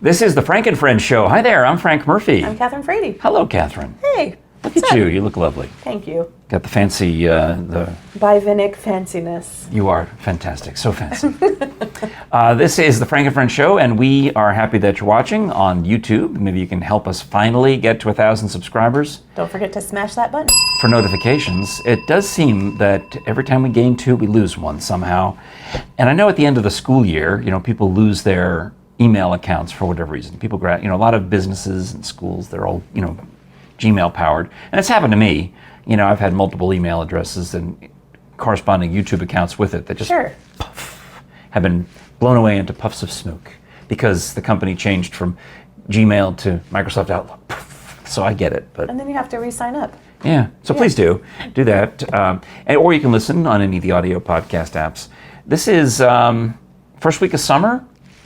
This is the Frank and Friends show. Hi there, I'm Frank Murphy. I'm Kathryn Frady. Hello, Kathryn. Hey. Look at you. You look lovely. Thank you. Got the fancy, the... Bivinic fanciness. You are fantastic. So fancy. This is the Frank and Friends show, and we are happy that you're watching on YouTube. Maybe you can help us finally get to 1,000 subscribers. Don't forget to smash that button. For notifications. It does seem that every time we gain 2, we lose 1 somehow. And I know at the end of the school year, people lose their email accounts for whatever reason. People, a lot of businesses and schools, they're all, Gmail powered. And it's happened to me. I've had multiple email addresses and corresponding YouTube accounts with it that just have been blown away into puffs of smoke because the company changed from Gmail to Microsoft Outlook. So I get it. But and then you have to re-sign up. Yeah, so please do that. Or you can listen on any of the audio podcast apps. This is first week of summer.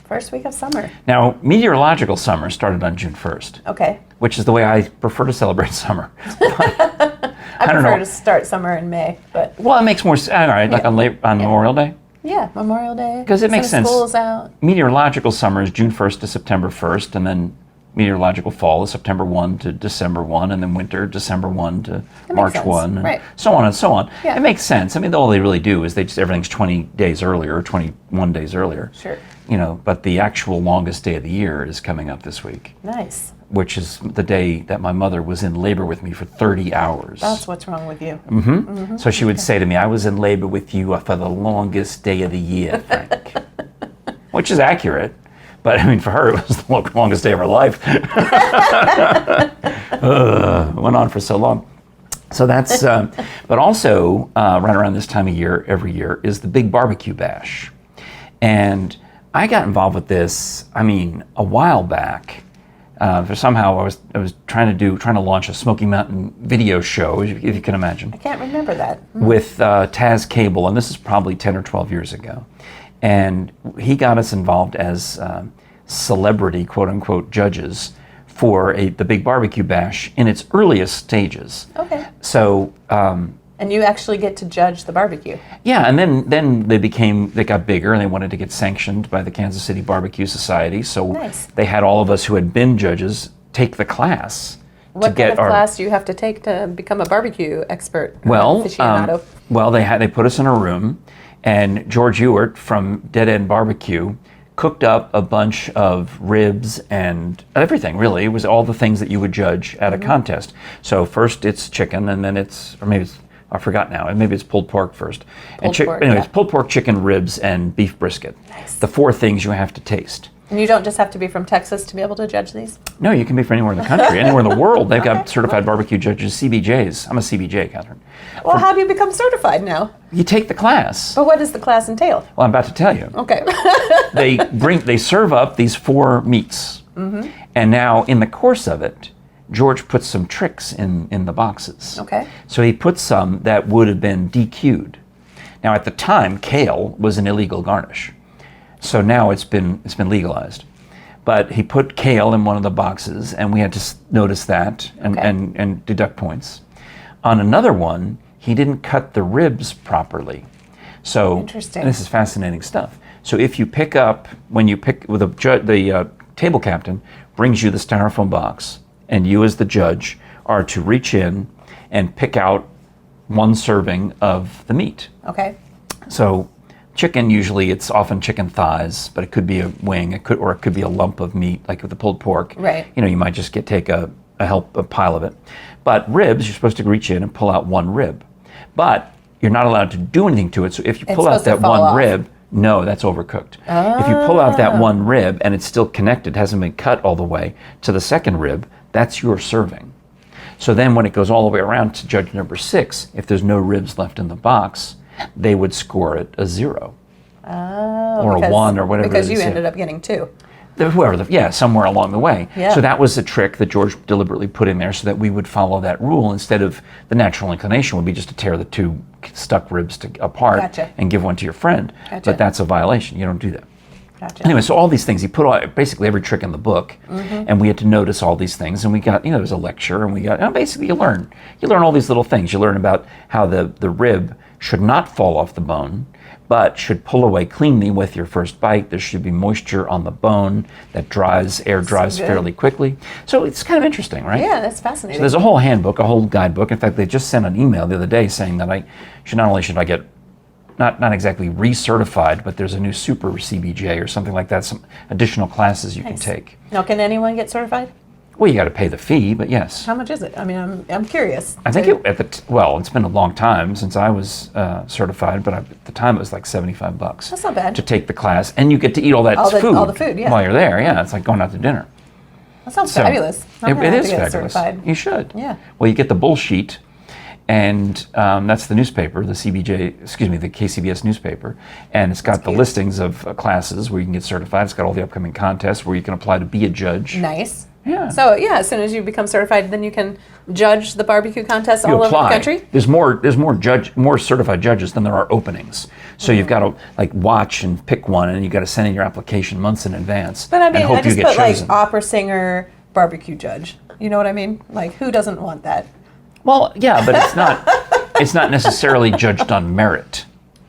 First week of summer. Now, meteorological summer started on June 1st. Okay. Which is the way I prefer to celebrate summer. I prefer to start summer in May, but... Well, it makes more sense, all right, like on Memorial Day? Yeah, Memorial Day. Because it makes sense. School's out. Meteorological summer is June 1st to September 1st, and then meteorological fall is September 1 to December 1, and then winter, December 1 to March 1, and so on and so on. Yeah. It makes sense. I mean, all they really do is everything's 20 days earlier, or 21 days earlier. Sure. But the actual longest day of the year is coming up this week. Nice. Which is the day that my mother was in labor with me for 30 hours. That's what's wrong with you. Mm-hmm. Mm-hmm. So she would say to me, I was in labor with you for the longest day of the year, Frank. Which is accurate. But I mean, for her, it was the longest day of her life. It went on for so long. So that's, but also, right around this time of year, every year, is the Big BBQ Bash. And I got involved with this, a while back. For somehow I was trying to launch a Smoky Mountain video show, if you can imagine. I can't remember that. With Taz Cable, and this is probably 10 or 12 years ago. And he got us involved as celebrity, quote unquote, judges for the Big BBQ Bash in its earliest stages. Okay. So. And you actually get to judge the barbecue. Yeah, and then they got bigger and they wanted to get sanctioned by the Kansas City Barbecue Society. So They had all of us who had been judges take the class. What kind of class do you have to take to become a barbecue expert? Aficionado? They put us in a room, and George Ewart from Dead End Barbecue cooked up a bunch of ribs and everything, really. It was all the things that you would judge at a contest. So first it's chicken, and then I forgot now. Maybe it's pulled pork first. It's pulled pork, chicken, ribs, and beef brisket. Nice. The 4 things you have to taste. And you don't just have to be from Texas to be able to judge these? No, you can be from anywhere in the country, anywhere in the world. They've got certified barbecue judges, CBJs. I'm a CBJ, Kathryn. Well, how do you become certified now? You take the class. But what does the class entail? Well, I'm about to tell you. Okay. They serve up these 4 meats. Mm-hmm. And now, in the course of it, George puts some tricks in the boxes. Okay. So he put some that would have been DQ'd. Now at the time, kale was an illegal garnish. So now it's been legalized. But he put kale in one of the boxes, and we had to notice that and deduct points. On another one, he didn't cut the ribs properly. So interesting. And this is fascinating stuff. So if you pick up, the table captain brings you the styrofoam box, and you as the judge are to reach in and pick out 1 serving of the meat. Okay. So chicken, usually it's often chicken thighs, but it could be a wing, it could be a lump of meat, like with the pulled pork. Right. You might just take a pile of it. But ribs, you're supposed to reach in and pull out 1 rib. But you're not allowed to do anything to it, so if you pull out that 1 rib, no, that's overcooked. Oh. If you pull out that 1 rib and it's still connected, hasn't been cut all the way to the second rib, that's your serving. So then when it goes all the way around to judge number 6, if there's no ribs left in the box, they would score it a 0. Or a 1 or whatever it is. Because you ended up getting 2. Somewhere along the way. Yeah. So that was a trick that George deliberately put in there so that we would follow that rule instead of the natural inclination would be just to tear the 2 stuck ribs apart and give 1 to your friend. Gotcha. But that's a violation. You don't do that. Gotcha. Anyway, so all these things, he put basically every trick in the book, and we had to notice all these things, and we got, there was a lecture, and we got, basically you learn all these little things. You learn about how the rib should not fall off the bone, but should pull away cleanly with your first bite. There should be moisture on the bone that air dries fairly quickly. So it's kind of interesting, right? Yeah, that's fascinating. So there's a whole handbook, a whole guidebook. In fact, they just sent an email the other day saying that not only should I get not exactly recertified, but there's a new super CBJ or something like that, some additional classes you can take. Now, can anyone get certified? Well, you got to pay the fee, but yes. How much is it? I mean, I'm curious. I think it's been a long time since I was certified, but at the time it was like $75. That's not bad. To take the class, and you get to eat all the food, yeah. while you're there. Yeah, it's like going out to dinner. That sounds fabulous. It is fabulous. Certified. You should. Yeah. Well, you get the bull sheet, and that's the newspaper, the KCBS newspaper, and it's got the listings of classes where you can get certified. It's got all the upcoming contests where you can apply to be a judge. Nice. Yeah. So as soon as you become certified, then you can judge the barbecue contests all over the country. There's more certified judges than there are openings. So you've got to watch and pick one, and you've got to send in your application months in advance. But I mean, and hope I just you get put chosen. opera singer, barbecue judge. You know what I mean? Like, who doesn't want that? Well, yeah, but it's not necessarily judged on merit.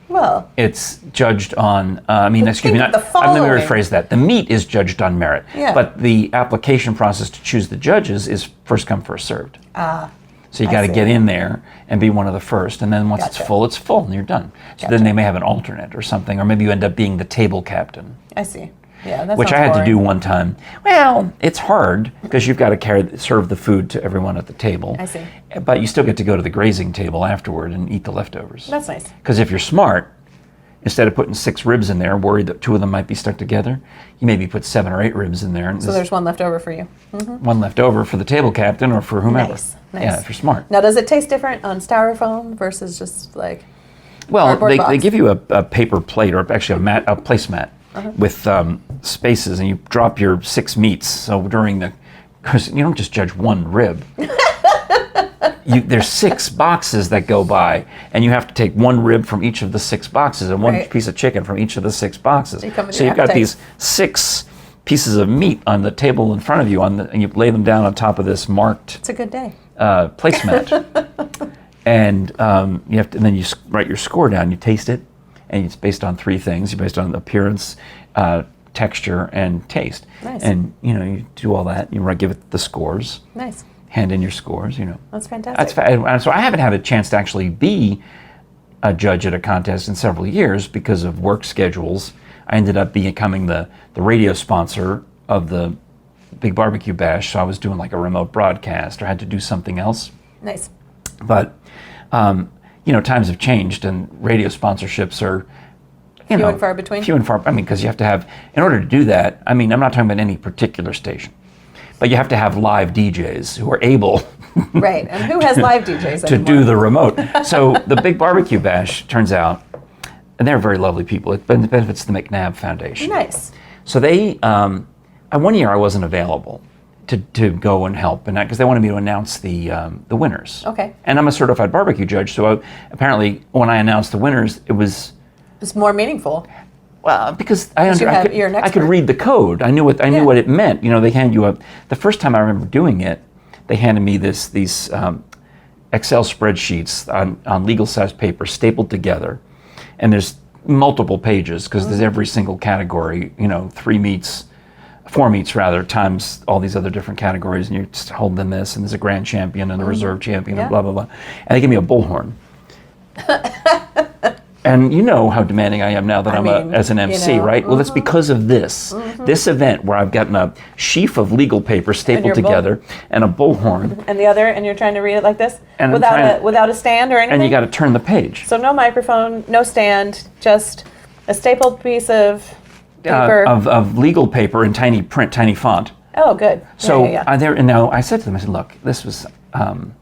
Well, it's judged on, let me rephrase that. The meat is judged on merit, but the application process to choose the judges is first come, first served. So you got to get in there and be one of the first, and then once it's full, and you're done. So then they may have an alternate or something, or maybe you end up being the table captain. I see. Yeah, that which I had to do one time. Well, it's hard because you've got to serve the food to everyone at the table. I see. But you still get to go to the grazing table afterward and eat the leftovers. That's nice. Because if you're smart, instead of putting 6 ribs in there, worried that 2 of them might be stuck together, you maybe put 7 or 8 ribs in there. And so there's one left over for you. Mm-hmm. One left over for the table captain or for whomever. Nice. Yeah, if you're smart. Now, does it taste different on styrofoam versus just like cardboard box? They give you a paper plate, or actually a placemat. With spaces, and you drop your 6 meats. So because you don't just judge one rib. There's 6 boxes that go by, and you have to take 1 rib from each of the 6 boxes and 1 piece of chicken from each of the 6 boxes. So you've got these 6 pieces of meat on the table in front of you, and you lay them down on top of this marked. It's a good day. Placemat, and you have to. And then you write your score down. You taste it. And it's based on 3 things. You're based on appearance, texture, and taste. Nice. And you do all that. You give it the scores. Nice. Hand in your scores. That's fantastic. So I haven't had a chance to actually be a judge at a contest in several years because of work schedules. I ended up becoming the radio sponsor of the Big BBQ Bash. So I was doing like a remote broadcast or had to do something else. Nice. But times have changed, and radio sponsorships are few and far between. Few and far. I mean, because you have to have, in order to do that. I mean, I'm not talking about any particular station, but you have to have live DJs who are able. Right, and who has live DJs to do the remote? So the Big BBQ Bash turns out, and they're very lovely people. It benefits the McNabb Foundation. Nice. So they, one year I wasn't available to go and help, and because they wanted me to announce the winners. Okay. And I'm a certified barbecue judge, so apparently when I announced the winners, it's more meaningful. Well, because you're an I could read the code. I knew what it meant. They hand you the first time I remember doing it, they handed me these Excel spreadsheets on legal size paper stapled together, and there's multiple pages because there's every single category. 4 meats rather, times all these other different categories, and you just hold them this, and there's a grand champion and a reserve champion and blah, blah, blah. And they give me a bullhorn. And you know how demanding I am now that I'm as an MC, right? Well, that's because of this event where I've gotten a sheaf of legal paper stapled together and a bullhorn. And you're trying to read it like this? And without a stand or anything? And you got to turn the page. So no microphone, no stand, just a stapled piece of paper. Of legal paper in tiny print, tiny font. Oh, good. So I said to them, I said, look, this was, I'm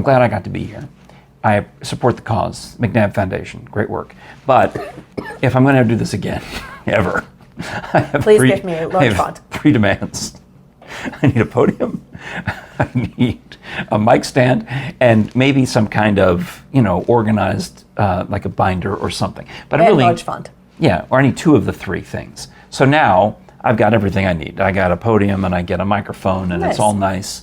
glad I got to be here. I support the cause, McNabb Foundation, great work. But if I'm going to do this again, ever, I have Please give me a large font. 3 demands. I need a podium, I need a mic stand, and maybe some kind of, organized, like a binder or something. But and large font. Yeah, or I need 2 of the 3 things. So now I've got everything I need. I got a podium and I get a microphone and it's all nice.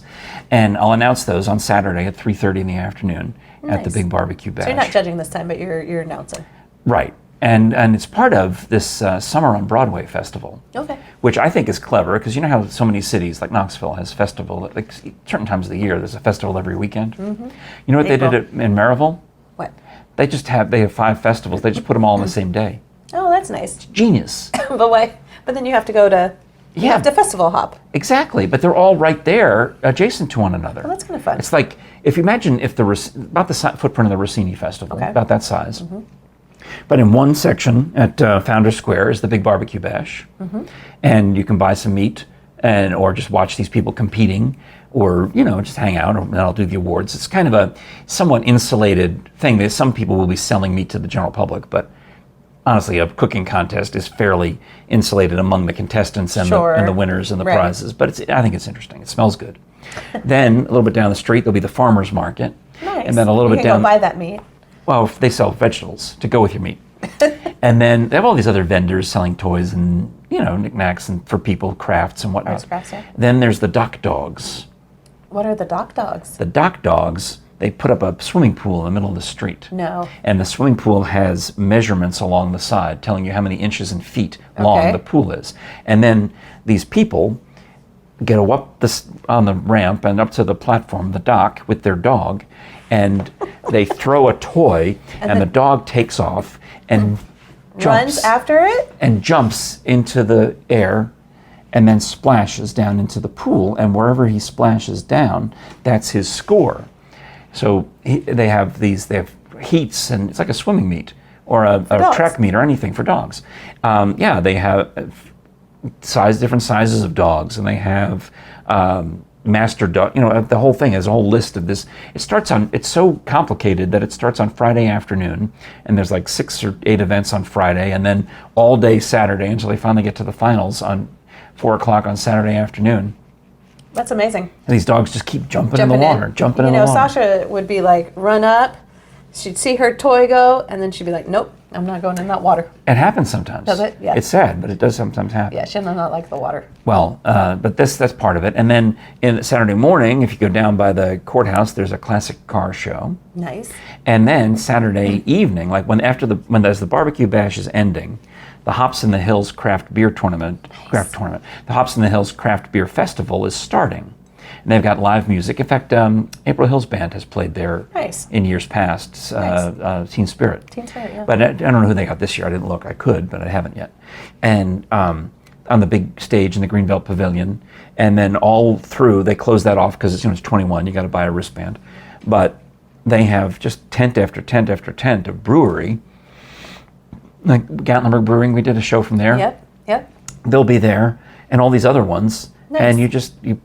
And I'll announce those on Saturday at 3:30 in the afternoon at the Big BBQ Bash. So you're not judging this time, but you're announcing. Right. And it's part of this Summer on Broadway festival. Okay. Which I think is clever, because you know how so many cities, like Knoxville, has festival at like certain times of the year. There's a festival every weekend. Mm-hmm. You know what April. they did in Maryville? What? They have 5 festivals. They just put them all on the same day. Oh, that's nice. Genius. But why? But then you have to go to. You have to festival hop. Exactly, but they're all right there, adjacent to one another. Well, that's kind of fun. It's like, if you imagine if about the footprint of the Rossini Festival, about that size. Mm-hmm. But in one section at Founders Square is the Big BBQ Bash, and you can buy some meat or just watch these people competing, or just hang out, and I'll do the awards. It's kind of a somewhat insulated thing. Some people will be selling meat to the general public, but honestly, a cooking contest is fairly insulated among the contestants and the winners and the prizes. But I think it's interesting. It smells good. Then a little bit down the street, there'll be the farmers market, Nice. and then a little bit down. Go buy that meat. Well, they sell vegetables to go with your meat. And then they have all these other vendors selling toys and, knickknacks and for people, crafts and whatnot. Nice crafts, yeah. Then there's the dock dogs. What are the dock dogs? The dock dogs, they put up a swimming pool in the middle of the street. No. And the swimming pool has measurements along the side telling you how many inches and feet long the pool is. And then these people get up on the ramp and up to the platform, the dock, with their dog, and they throw a toy, and the dog takes off and runs after it? And jumps into the air and then splashes down into the pool, and wherever he splashes down, that's his score. So they have heats, and it's like a swimming meet or a track meet or anything for dogs. They have different sizes of dogs, and they have master dog. The whole thing has a whole list of this. It's so complicated that it starts on Friday afternoon, and there's like 6 or 8 events on Friday, and then all day Saturday until they finally get to the finals on 4 o'clock on Saturday afternoon. That's amazing. And these dogs just keep jumping in the water. Sasha would be like, run up. She'd see her toy go, and then she'd be like, nope, I'm not going in that water. It happens sometimes. Does it? Yeah. It's sad, but it does sometimes happen. Yeah, she does not like the water. Well, but that's part of it. And then Saturday morning, if you go down by the courthouse, there's a classic car show. Nice. And then Saturday evening, like as the barbecue bash is ending, the Hops in the Hills craft beer tournament, the Hops in the Hills craft beer festival is starting. And they've got live music. In fact, April Hill's band has played there in years past, Teen Spirit. Teen Spirit, yeah. But I don't know who they got this year. I didn't look. I could, but I haven't yet. And on the big stage in the Greenbelt Pavilion. And then all through, they close that off because as soon as it's 21, you got to buy a wristband. But they have just tent after tent after tent of brewery. Like Gatlinburg Brewing, we did a show from there. Yep. They'll be there, and all these other ones. Nice. And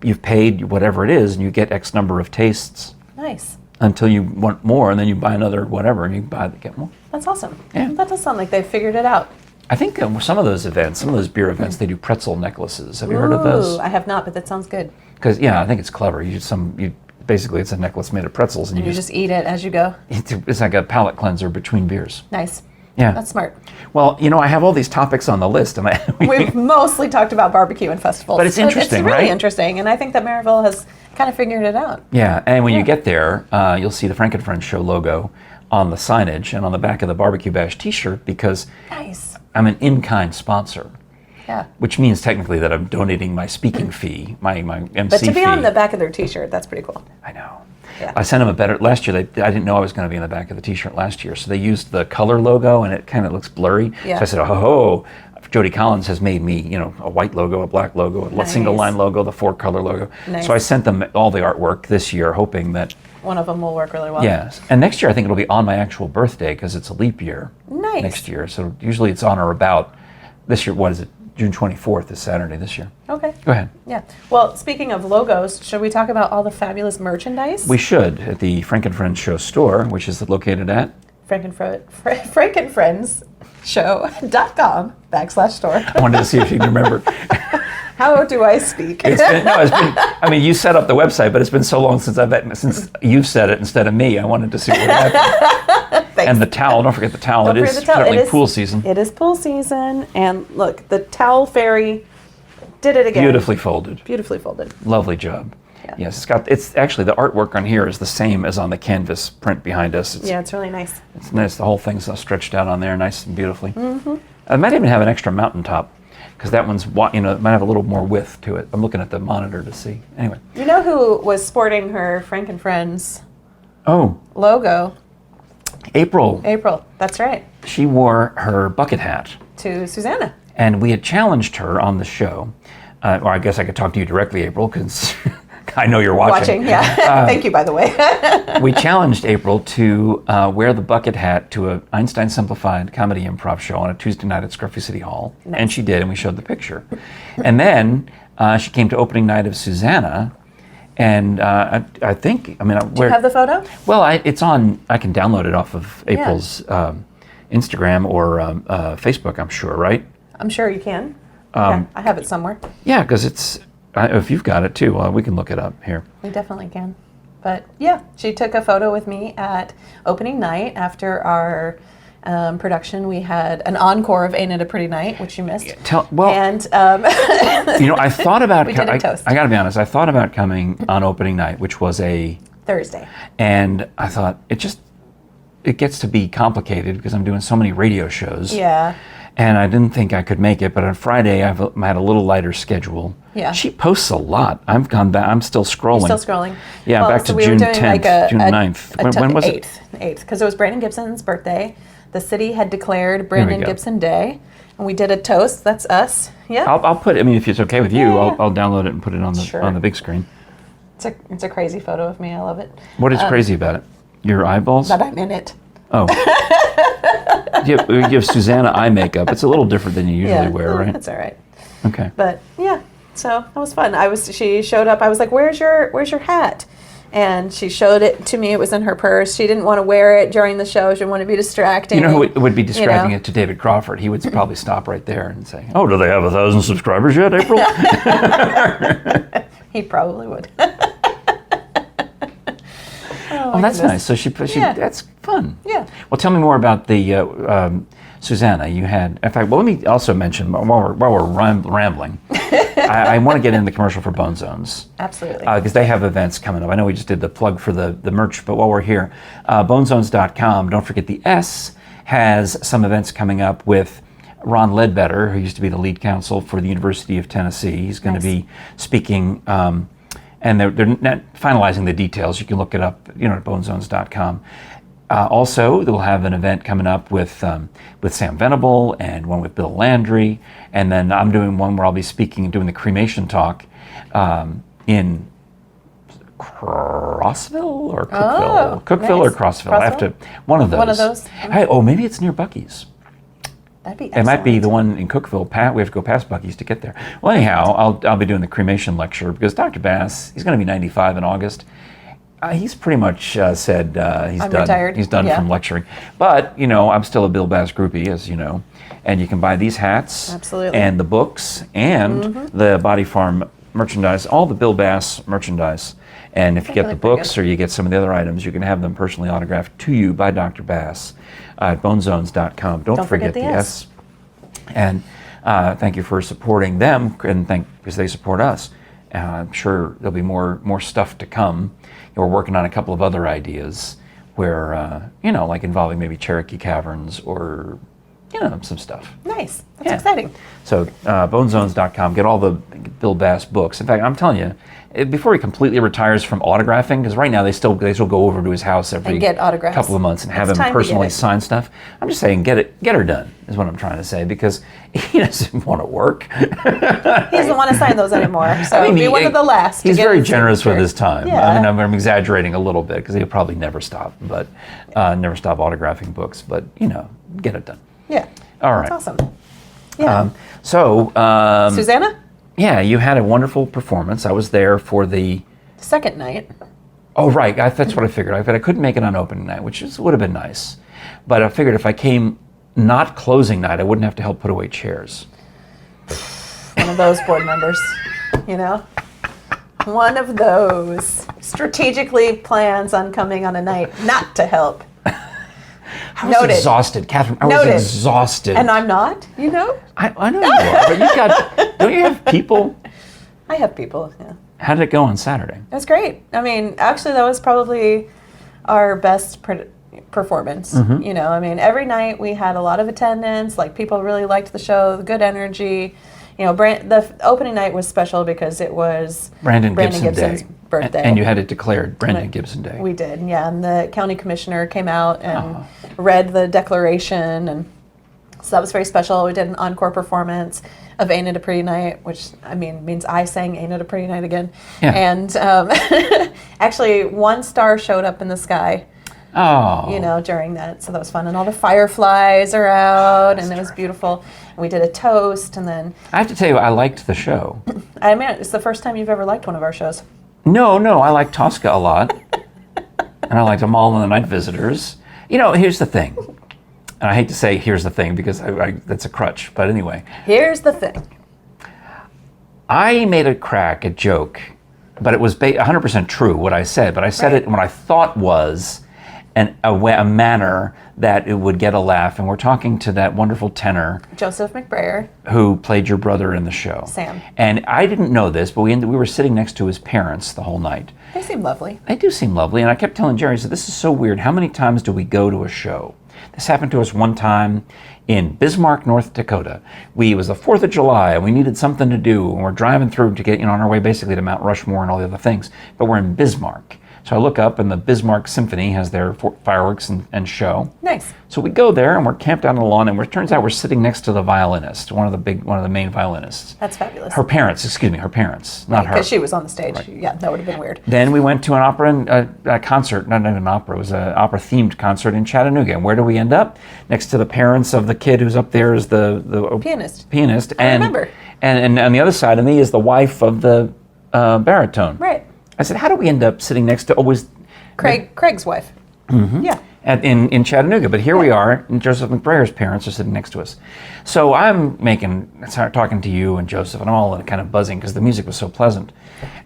you've paid whatever it is, and you get X number of tastes. Nice. Until you want more, and then you buy another whatever, and you get more. That's awesome. Yeah. That does sound like they've figured it out. I think some of those beer events, they do pretzel necklaces. Have you heard of those? I have not, but that sounds good. Because I think it's clever. Basically, it's a necklace made of pretzels, and you just eat it as you go. It's like a palate cleanser between beers. Nice. Yeah. That's smart. Well, I have all these topics on the list, and we've mostly talked about barbecue and festivals. But it's interesting, It's really interesting, and I think that Maryville has kind of figured it out. Yeah, and when you get there, you'll see the Frank and Friends Show logo on the signage and on the back of the Barbecue Bash T-shirt because I'm an in-kind sponsor. Yeah. Which means technically that I'm donating my speaking fee, my MC fee. But to be on the back of their T-shirt, that's pretty cool. I know. Yeah. I sent them last year, I didn't know I was going to be on the back of the T-shirt last year, so they used the color logo, and it kind of looks blurry. Yeah. So I said, Jody Collins has made me, a white logo, a black logo, a single line logo, the 4-color logo. Nice. So I sent them all the artwork this year, hoping that one of them will work really well. Yes. And next year, I think it'll be on my actual birthday because it's a leap year. Nice. Next year. So usually it's on or about this year. What is it? June 24th is Saturday this year. Okay. Go ahead. Yeah. Well, speaking of logos, should we talk about all the fabulous merchandise? We should at the Frank and Friends Show store, which is located at frankandfriendsshow.com/store. I wanted to see if you can remember. How do I speak? You set up the website, but it's been so long since you've said it instead of me. I wanted to see what happened. Thanks. And the towel, don't forget the towel. It is pool season. It is pool season. And look, the towel fairy Did it again. Beautifully folded. Beautifully folded. Lovely job. Yeah. Yes, it's actually, the artwork on here is the same as on the canvas print behind us. It's really nice. It's nice. The whole thing's stretched out on there, nice and beautifully. Mm-hmm. I might even have an extra mountaintop, because that one's, it might have a little more width to it. I'm looking at the monitor to see. Anyway. You know who was sporting her Frank and Friends logo? April. That's right. She wore her bucket hat. To Susannah. And we had challenged her on the show. Or I guess I could talk to you directly, April, because I know you're watching. Yeah. Thank you, by the way. We challenged April to wear the bucket hat to a Einstein Simplified comedy improv show on a Tuesday night at Scruffy City Hall. Nice. And she did, and we showed the picture. And then she came to opening night of Susannah, and I think, do you have the photo? Well, it's on, I can download it off of April's Instagram or Facebook, I'm sure, right? I'm sure you can. I have it somewhere. Yeah, because it's, if you've got it too, we can look it up here. We definitely can. But yeah, she took a photo with me at opening night. After our production, we had an encore of Ain't It a Pretty Night, which you missed. And I thought about, we did a toast. I got to be honest, I thought about coming on opening night, which was a Thursday. And I thought, it gets to be complicated because I'm doing so many radio shows. Yeah. And I didn't think I could make it, but on Friday I had a little lighter schedule. Yeah. She posts a lot. I've gone back. I'm still scrolling. You're still scrolling. Yeah, well, back to June 10th, June 9th. When was it? 8th, because it was Brandon Gibson's birthday. The city had declared Brandon Gibson Day, and we did a toast. That's us. Yeah. I'll put. If it's okay with you, I'll download it and put it on the big screen. It's a crazy photo of me. I love it. What is crazy about it? Your eyeballs? That I'm in it. Oh. you have Susannah eye makeup. It's a little different than you usually wear, right? That's all right. Okay. But yeah, so that was fun. She showed up. I was like, "Where's your hat?" And she showed it to me. It was in her purse. She didn't want to wear it during the show. She didn't want to be distracting. You know who would be describing it to David Crawford? He would probably stop right there and say, "Oh, do they have 1,000 subscribers yet, April?" He probably would. Oh, that's nice. So she that's fun. Yeah. Well, tell me more about the Susannah. You had, in fact, let me also mention while we're rambling, I want to get in the commercial for Bone Zones. Absolutely. Because they have events coming up. I know we just did the plug for the merch, but while we're here, bonezones.com. Don't forget the S has some events coming up with Ron Ledbetter, who used to be the lead counsel for the University of Tennessee. He's going to be speaking. And they're not finalizing the details. You can look it up, at bonezones.com. Also, they'll have an event coming up with Sam Venable and one with Bill Landry. And then I'm doing one where I'll be speaking and doing the cremation talk in Crossville or Cookville. Cookville or Crossville. I have to, one of those. One of those. Hey, maybe it's near Buc-ee's. That'd be excellent. It might be the one in Cookville. We have to go past Buc-ee's to get there. Well, anyhow, I'll be doing the cremation lecture because Dr. Bass, he's going to be 95 in August. He's pretty much said he's done. Retired. He's done from lecturing. But, I'm still a Bill Bass groupie, as you know. And you can buy these hats. Absolutely. And the books and the Body Farm merchandise, all the Bill Bass merchandise. And if you get the books or you get some of the other items, you can have them personally autographed to you by Dr. Bass at bonezones.com. Don't forget the S. And thank you for supporting them, and because they support us. I'm sure there'll be more stuff to come. We're working on a couple of other ideas where, like involving maybe Cherokee Caverns or, some stuff. Nice. That's exciting. So bonezones.com, get all the Bill Bass books. In fact, I'm telling you, before he completely retires from autographing, because right now they still go over to his house every couple of months and have him personally sign stuff. I'm just saying, get her done is what I'm trying to say, because he doesn't want to work. He doesn't want to sign those anymore. So be one of the last. He's very generous with his time. Yeah. I'm exaggerating a little bit because he'll probably never stop, but never stop autographing books. But get it done. Yeah. All right. That's awesome. Yeah. Susannah? Yeah, you had a wonderful performance. I was there for the second night. Oh, right. That's what I figured. I couldn't make it on opening night, which would have been nice. But I figured if I came not closing night, I wouldn't have to help put away chairs. One of those board members, One of those strategically plans on coming on a night not to help. I was exhausted, Kathryn. I was exhausted. And I'm not, I know you are, but you've got Don't you have people? I have people, yeah. How did it go on Saturday? It was great. I mean, actually, that was probably our best performance. Mm-hmm. You know, I mean, every night we had a lot of attendance. Like, people really liked the show, the good energy. You know, the opening night was special because it was Brandon Gibson's Day. birthday. And you had it declared Brandon Gibson Day. We did, yeah. And the county commissioner came out and read the declaration, and so that was very special. We did an encore performance of Ain't It a Pretty Night, which, I mean, means I sang Ain't It a Pretty Night again. Yeah. And actually, one star showed up in the sky. Oh. You know, during that, so that was fun, and all the fireflies are out, and it was beautiful. And we did a toast, and then I have to tell you, I liked the show. I mean, it's the first time you've ever liked one of our shows. No, I like Tosca a lot, and I liked them all in the Night Visitors. You know, here's the thing, and I hate to say here's the thing because that's a crutch, but anyway. Here's the thing. I made a joke, but it was 100% true what I said, but I said it in what I thought was a manner that it would get a laugh, and we're talking to that wonderful tenor Joseph McBrayer, who played your brother in the show. Sam. And I didn't know this, but we were sitting next to his parents the whole night. They seem lovely. They do seem lovely, and I kept telling Jere, I said, this is so weird. How many times do we go to a show? This happened to us one time in Bismarck, North Dakota. It was the 4th of July, and we needed something to do, and we're driving through to get, on our way basically to Mount Rushmore and all the other things, but we're in Bismarck. So I look up, and the Bismarck Symphony has their fireworks and show. Nice. So we go there, and we're camped out on the lawn, and it turns out we're sitting next to the violinist, one of the main violinists. That's fabulous. Her parents, not her. Because she was on the stage. Right. Yeah, that would have been weird. Then we went to an opera a concert, not even an opera, it was an opera-themed concert in Chattanooga. And where do we end up? Next to the parents of the kid who's up there is the pianist. I remember. And on the other side of me is the wife of the baritone. Right. I said, how do we end up sitting next to always... Craig's wife. Mm-hmm. Yeah. In Chattanooga, but here we are, and Joseph McBrayer's parents are sitting next to us. So I'm talking to you and Joseph, and I'm all kind of buzzing because the music was so pleasant.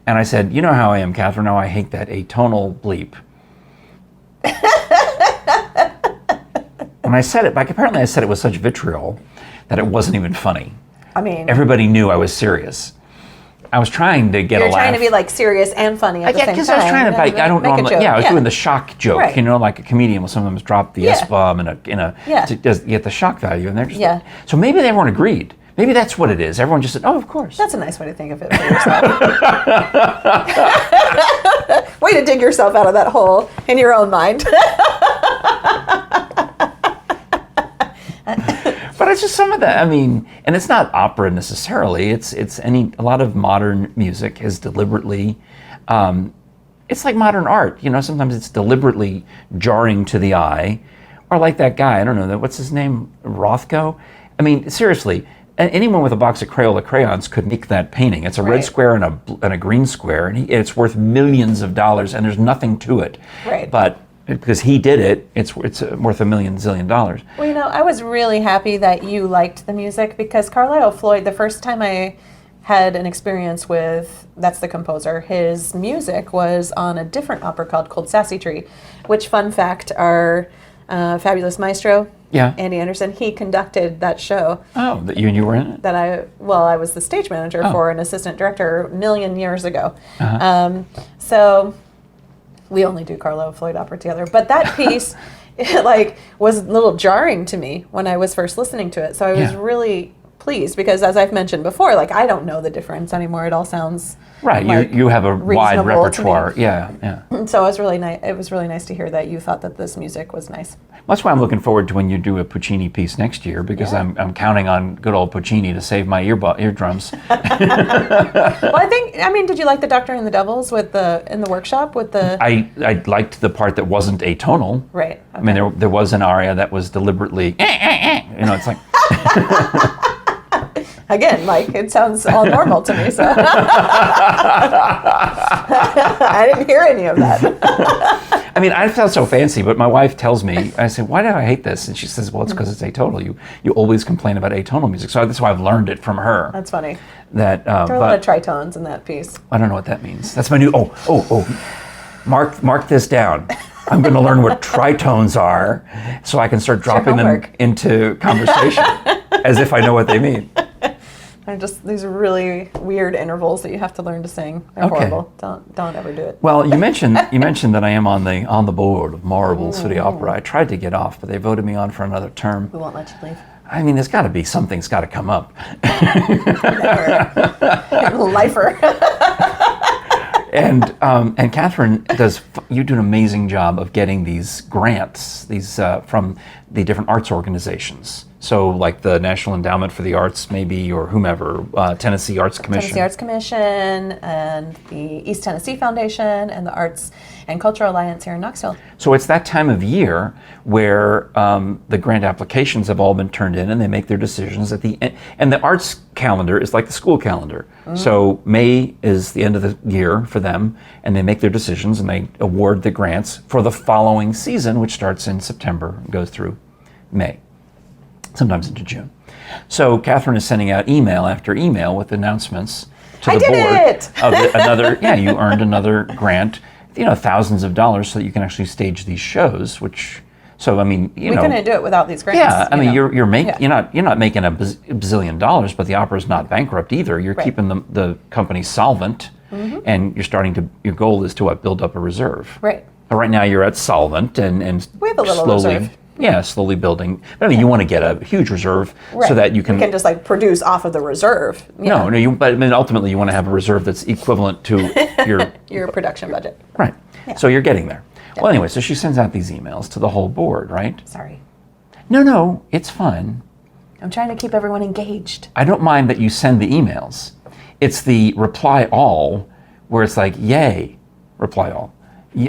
And I said, you know how I am, Kathryn, now I hate that atonal bleep. And I said it, like apparently I said it with such vitriol that it wasn't even funny. I mean... Everybody knew I was serious. I was trying to get a laugh. You're trying to be like serious and funny at the same time. Yeah, because I was trying to, I don't normally, I was doing the shock joke, right. Like a comedian will sometimes drop the S-bomb to get the shock value, and they're just, so maybe they weren't agreed. Maybe that's what it is. Everyone just said, oh, of course. That's a nice way to think of it for yourself. Way to dig yourself out of that hole in your own mind. But it's just some of that. I mean, and it's not opera necessarily. It's a lot of modern music is deliberately. It's like modern art. Sometimes it's deliberately jarring to the eye, or like that guy. I don't know what's his name, Rothko. I mean, seriously, anyone with a box of Crayola crayons could make that painting. It's a red square and a green square, and it's worth millions of dollars, and there's nothing to it. Right. But because he did it, it's worth $1 zillion. Well, I was really happy that you liked the music because Carlisle Floyd, the first time I had an experience with, that's the composer, his music was on a different opera called Sassy Tree, which, fun fact, our fabulous maestro, Andy Anderson, he conducted that show. Oh, that you were in it? I was the stage manager for an assistant director a million years ago. Uh-huh. So we only do Carlisle Floyd opera together. But that piece, was a little jarring to me when I was first listening to it. So I was really pleased because, as I've mentioned before, I don't know the difference anymore. It all sounds right. You have a wide repertoire. Yeah. So it was really nice. It was really nice to hear that you thought that this music was nice. That's why I'm looking forward to when you do a Puccini piece next year because I'm counting on good old Puccini to save my eardrums. Well, did you like the Doctor and the Devils in the workshop with the? I liked the part that wasn't atonal. Right. Okay. I mean, there was an aria that was deliberately, it's like. Again, it sounds all normal to me, so I didn't hear any of that. I mean, I felt so fancy, but my wife tells me, I say, why do I hate this? And she says, well, it's because it's atonal. You always complain about atonal music. So that's why I've learned it from her. That's funny. There are a lot of tritones in that piece. I don't know what that means. That's my new, mark this down. I'm going to learn what tritones are so I can start dropping them into conversation as if I know what they mean. They're just these really weird intervals that you have to learn to sing. They're Okay. horrible. Don't ever do it. Well, you mentioned that I am on the board of Maryville City Opera. I tried to get off, but they voted me on for another term. We won't let you leave. I mean, there's got to be something's got to come up. Never. Lifer. And Kathryn you do an amazing job of getting these grants, from the different arts organizations. So like the National Endowment for the Arts, maybe, or whomever, Tennessee Arts Commission. Tennessee Arts Commission and the East Tennessee Foundation and the Arts and Cultural Alliance here in Knoxville. So it's that time of year where the grant applications have all been turned in, and they make their decisions at the end. And the arts calendar is like the school calendar. So May is the end of the year for them, and they make their decisions and they award the grants for the following season, which starts in September and goes through May, sometimes into June. So Kathryn is sending out email after email with announcements to the board of another. Yeah, you earned another grant. Thousands of dollars so that you can actually stage these shows. So I mean, we couldn't do it without these grants. Yeah, I mean, you're not making a bazillion dollars, but the opera's not bankrupt either. You're keeping the company solvent, and your goal is to build up a reserve. Right. But right now you're at solvent and we have a little slowly. reserve. Yeah, slowly building. But I mean, you want to get a huge reserve so that you can just produce off of the reserve. No, but I mean, ultimately you want to have a reserve that's equivalent to your production budget. Right. Yeah. So you're getting there. Yeah. Well, anyway, so she sends out these emails to the whole board, right? Sorry. No, it's fine. I'm trying to keep everyone engaged. I don't mind that you send the emails. It's the reply all where it's like, yay, reply all.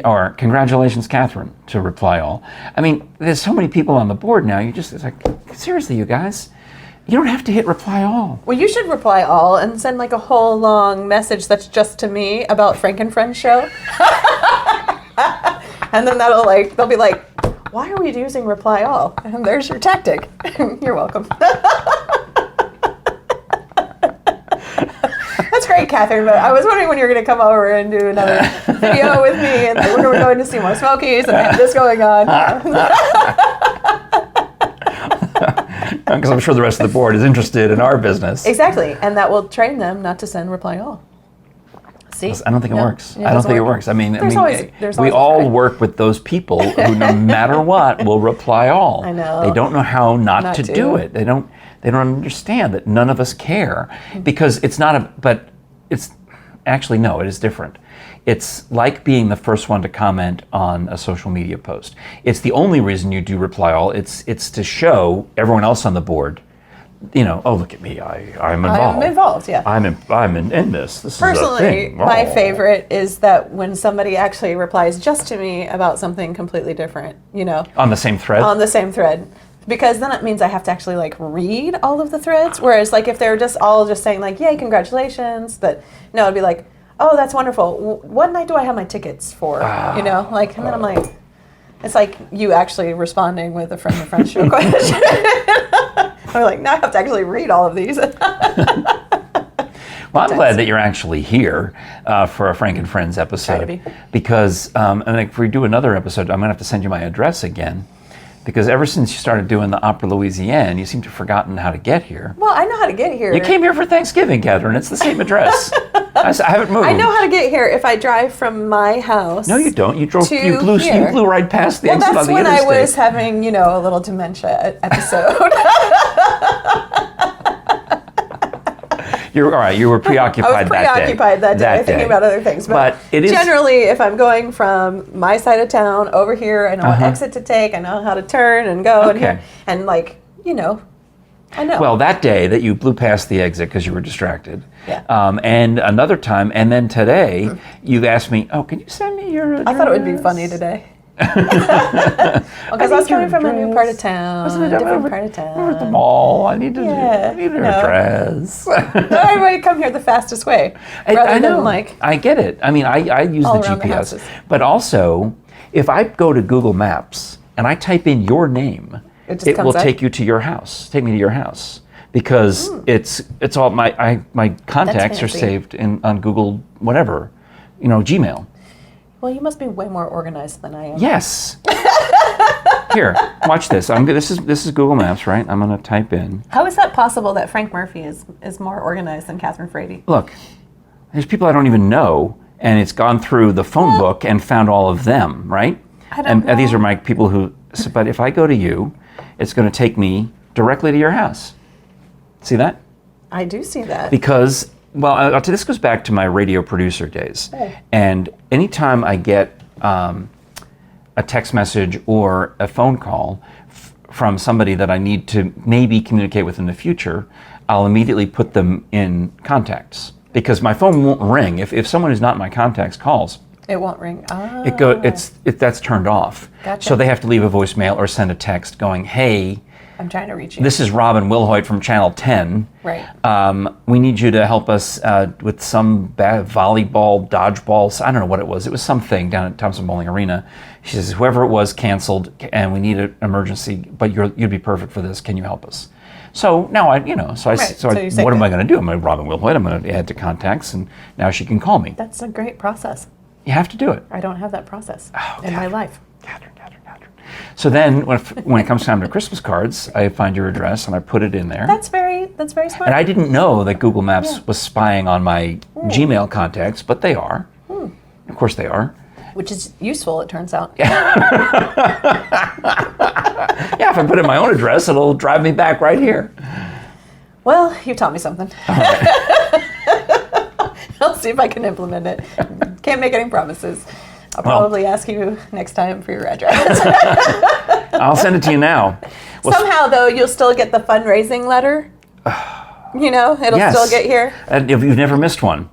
Or congratulations, Kathryn, to reply all. I mean, there's so many people on the board now. It's like, seriously, you guys, you don't have to hit reply all. Well, you should reply all and send a whole long message that's just to me about Frank and Friends show. And then they'll be like, why are we using reply all? And there's your tactic. You're welcome. That's great, Kathryn, but I was wondering when you were going to come over and do another video with me, and we're going to see more Smokies and have this going on. Because I'm sure the rest of the board is interested in our business. Exactly, and that will train them not to send reply all. See? I don't think it works. I don't think it works. I mean, we all always work with those people who, no matter what, will reply all. I know. They don't know how not to do it. They don't understand that none of us care because it's not but it's actually, no, it is different. It's like being the first one to comment on a social media post. It's the only reason you do reply all. It's to show everyone else on the board, oh, look at me, I'm involved. I'm involved, yeah. I'm in this. This Personally, is a thing. my favorite is that when somebody actually replies just to me about something completely different, On the same thread? On the same thread. Because then it means I have to actually read all of the threads. Whereas if they're just saying yay, congratulations, but no, it'd be like, oh, that's wonderful. What night do I have my tickets for? And then I'm like, it's like you actually responding with a friend of friends show question. I'm like, now I have to actually read all of these. Well, I'm glad that you're actually here for a Frank and Friends episode. Try to be. Because if we do another episode, I'm going to have to send you my address again. Because ever since you started doing the Opera Louisiane, you seem to have forgotten how to get here. Well, I know how to get here. You came here for Thanksgiving, Kathryn. It's the same address. I haven't moved. I know how to get here if I drive from my house. No, you don't. You blew right past the exit on the interstate. Well, that's when I was having, a little dementia episode. You were preoccupied that day. I was preoccupied that day, thinking about other things. But it is generally, if I'm going from my side of town over here, I know what exit to take. I know how to turn and go and here, and I know. Well, that day that you blew past the exit because you were distracted. Yeah. And another time, and then today, you asked me, "Oh, can you send me your address?" I thought it would be funny today. Because I was coming from a new part of town, a different part of town. We're at the mall. I need an address. No, everybody come here the fastest way. I know. I get it. I mean, I use the GPS. But also, if I go to Google Maps and I type in your name, it will take you to your house. Take me to your house. Because it's all my contacts are saved on Google whatever, Gmail. Well, you must be way more organized than I am. Yes. Here, watch this. This is Google Maps, right? I'm going to type in. How is that possible that Frank Murphy is more organized than Kathryn Frady? Look, there's people I don't even know, and it's gone through the phone book and found all of them, right? I don't know. And these are my people who. But if I go to you, it's going to take me directly to your house. See that? I do see that. Because, well, this goes back to my radio producer days. Oh. And anytime I get a text message or a phone call from somebody that I need to maybe communicate with in the future, I'll immediately put them in contacts. Because my phone won't ring. If someone who's not in my contacts calls, it won't ring. Oh. That's turned off. Gotcha. So they have to leave a voicemail or send a text going, hey, I'm trying to reach you. this is Robin Wilhoit from Channel 10. Right. We need you to help us with some volleyball, dodgeball. I don't know what it was. It was something down at Thompson Bowling Arena. She says, whoever it was canceled, and we need an emergency, but you'd be perfect for this. Can you help us? So now what am I going to do? I'm going to Robin Wilhoit. I'm going to add to contacts, and now she can call me. That's a great process. You have to do it. I don't have that process in my life. Kathryn. So then, when it comes time to Christmas cards, I find your address and I put it in there. That's very smart. And I didn't know that Google Maps was spying on my Gmail contacts, but they are. Of course they are. Which is useful, it turns out. Yeah, if I put in my own address, it'll drive me back right here. Well, you taught me something. All right. I'll see if I can implement it. Can't make any promises. I'll probably ask you next time for your address. I'll send it to you now. Well, somehow, though, you'll still get the fundraising letter. It'll still get here. And if you've never missed one.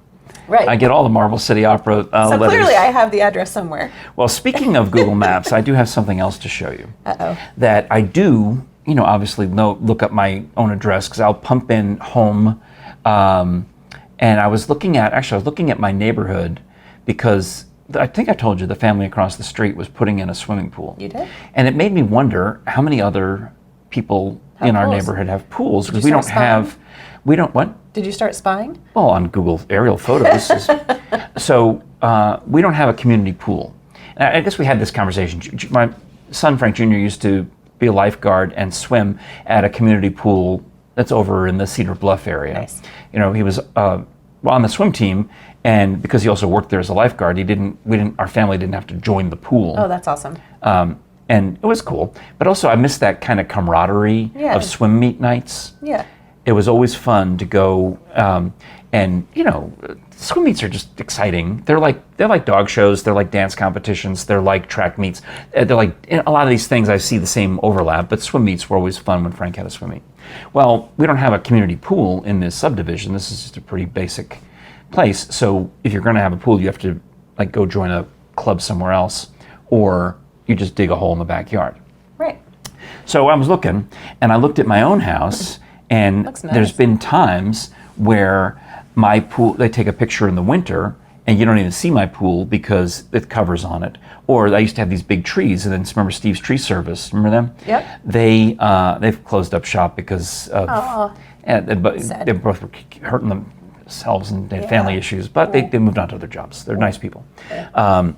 Right. I get all the Marble City Opera so letters. Clearly I have the address somewhere. Well, speaking of Google Maps, I do have something else to show you. Uh-oh. That I do, obviously look up my own address because I'll pump in home. And I was looking at my neighborhood because I think I told you the family across the street was putting in a swimming pool. You did? And it made me wonder how many other people in our neighborhood have pools because we don't what? Did you start spying? Well, on Google aerial photos. So we don't have a community pool. And I guess we had this conversation. My son, Frank Jr., used to be a lifeguard and swim at a community pool that's over in the Cedar Bluff area. Nice. He was on the swim team, and because he also worked there as a lifeguard, our family didn't have to join the pool. Oh, that's awesome. And it was cool. But also, I missed that kind of camaraderie of swim meet nights. Yeah. It was always fun to go, and swim meets are just exciting. They're like dog shows. They're like dance competitions. They're like track meets. They're like a lot of these things. I see the same overlap. But swim meets were always fun when Frank had a swim meet. Well, we don't have a community pool in this subdivision. This is just a pretty basic place. So if you're going to have a pool, you have to go join a club somewhere else, or you just dig a hole in the backyard. Right. So I was looking, and I looked at my own house. And Looks nice. There's been times where my pool, they take a picture in the winter and you don't even see my pool because it covers on it. Or I used to have these big trees, and then remember Steve's Tree Service, remember them? Yep. They've closed up shop because of, they both were hurting themselves and they had family issues, but they moved on to other jobs. They're nice people. Yeah.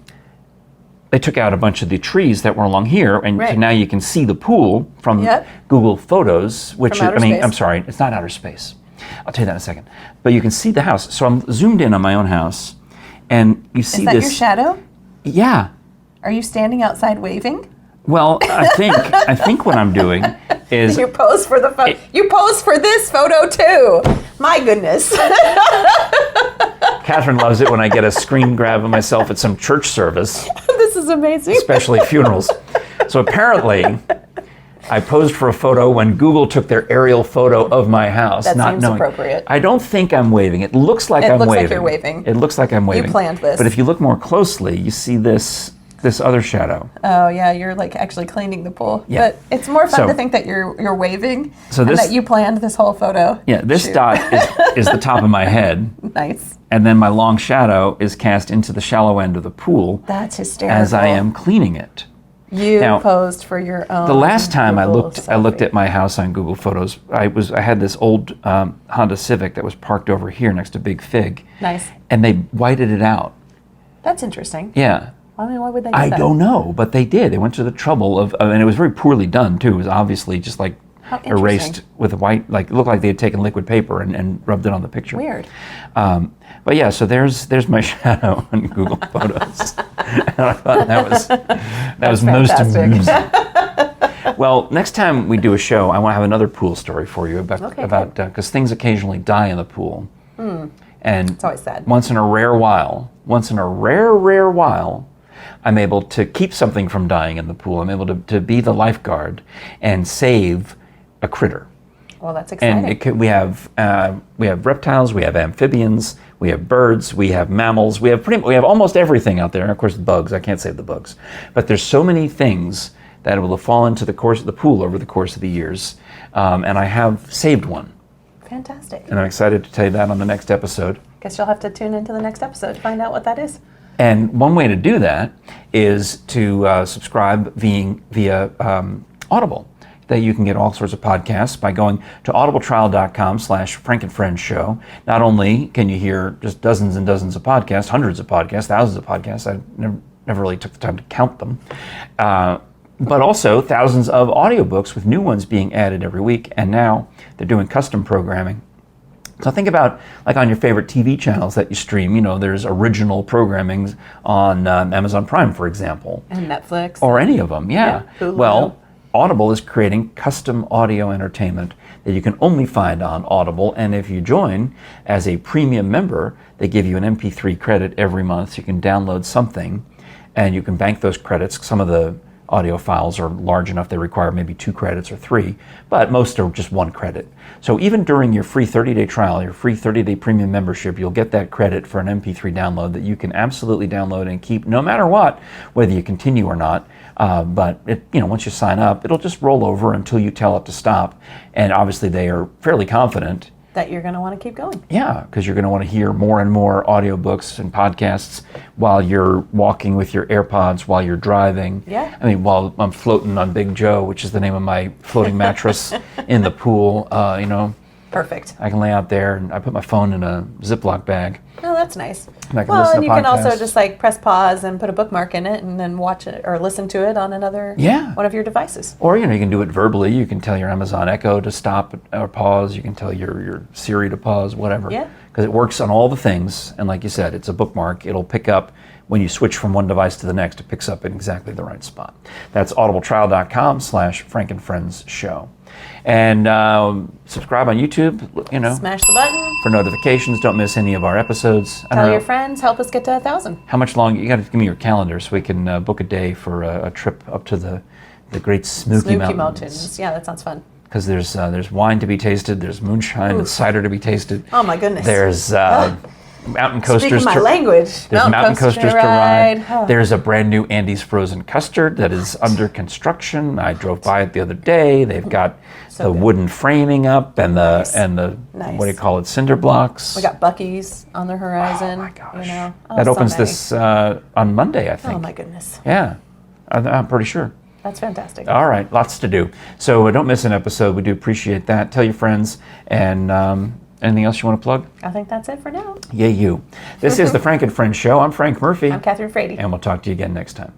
They took out a bunch of the trees that were along here, and so now you can see the pool from Google Photos, which I'm sorry, it's not outer space. I'll tell you that in a second. But you can see the house. So I'm zoomed in on my own house, and you see this. Is that your shadow? Yeah. Are you standing outside waving? Well, I think what I'm doing is you pose for the photo. You pose for this photo too. My goodness. Kathryn loves it when I get a screen grab of myself at some church service. This is amazing. Especially funerals. So apparently, I posed for a photo when Google took their aerial photo of my house. That not seems knowing. appropriate. I don't think I'm waving. It looks like I'm waving. It looks like you're waving. It looks like I'm waving. You planned this. But if you look more closely, you see this other shadow. Oh yeah, you're actually cleaning the pool. Yeah. But it's more fun to think that you're waving and that you planned this whole photo. Yeah, this dot is the top of my head. Nice. And then my long shadow is cast into the shallow end of the pool. That's hysterical. As I am cleaning it. You posed for your own. The last time Google I looked at my house on Google Photos, I had this old Honda Civic that was parked over here next to Big Fig. Nice. And they whited it out. That's interesting. Yeah. I mean, why would they do I that? don't know, but they did. They went to the trouble of, and it was very poorly done too. It was obviously just like How erased interesting. with a white, like it looked like they had taken liquid paper and rubbed it on the picture. Weird. But yeah, so there's my shadow on Google Photos. And I thought that was most fantastic. amusing. Well, next time we do a show, I want to have another pool story for you about Okay, because things occasionally die in the pool. And It's always sad. once in a rare while, I'm able to keep something from dying in the pool. I'm able to be the lifeguard and save a critter. Well, that's exciting. And we have reptiles, we have amphibians, we have birds, we have mammals, we have almost everything out there. And of course, bugs. I can't save the bugs, but there's so many things that will fall into the course of the pool over the course of the years, and I have saved one. Fantastic. And I'm excited to tell you that on the next episode. Guess you'll have to tune into the next episode to find out what that is. And one way to do that is to subscribe via Audible. That you can get all sorts of podcasts by going to audibletrial.com/FrankandFriendsShow. Not only can you hear just dozens and dozens of podcasts, hundreds of podcasts, thousands of podcasts, I never really took the time to count them, but also thousands of audiobooks with new ones being added every week. And now they're doing custom programming. So think about, like on your favorite TV channels that you stream, there's original programming on Amazon Prime, for example. And Netflix. Or any of them, yeah. Hulu. Well, Audible is creating custom audio entertainment that you can only find on Audible. And if you join as a premium member, they give you an MP3 credit every month. So you can download something and you can bank those credits. Some of the audio files are large enough they require maybe 2 credits or 3, but most are just 1 credit. So even during your free 30-day trial, your free 30-day premium membership, you'll get that credit for an MP3 download that you can absolutely download and keep no matter what, whether you continue or not. But once you sign up, it'll just roll over until you tell it to stop. And obviously they are fairly confident that you're going to want to keep going. Yeah, because you're going to want to hear more and more audiobooks and podcasts while you're walking with your AirPods, while you're driving. Yeah. I mean, while I'm floating on Big Joe, which is the name of my floating mattress in the pool, Perfect. I can lay out there and I put my phone in a Ziploc bag. Oh, that's nice. And I can Well, listen and to you can also podcasts. just press pause and put a bookmark in it and then watch it or listen to it on another one of your devices. Or, you can do it verbally. You can tell your Amazon Echo to stop or pause. You can tell your Siri to pause, whatever. Yeah. Because it works on all the things. And like you said, it's a bookmark. It'll pick up when you switch from one device to the next. It picks up in exactly the right spot. That's audibletrial.com/FrankandFriendsShow. And subscribe on YouTube, Smash the button. for notifications. Don't miss any of our episodes. I don't Tell know your friends. Help us get to 1,000. how much longer. You got to give me your calendar so we can book a day for a trip up to the Great Smoky Mountains. Yeah, that sounds fun. Because there's wine to be tasted, there's moonshine and cider to be tasted. Oh my goodness. There's mountain coasters. Speaking my language. There's mountain coasters to ride. Oh. There's a brand new Andy's Frozen Custard that is under construction. I drove by it the other day. They've got So the good. wooden framing up and the Nice. what do you call it, cinder blocks. We got Buc-ee's on the horizon. Oh my gosh. Oh, that so opens many. this on Monday, I think. Oh my goodness. Yeah, I'm pretty sure. That's fantastic. All right, lots to do. So don't miss an episode. We do appreciate that. Tell your friends. And anything else you want to plug? I think that's it for now. Yay, you. This is the Frank and Friends Show. I'm Frank Murphy. I'm Kathryn Frady. And we'll talk to you again next time.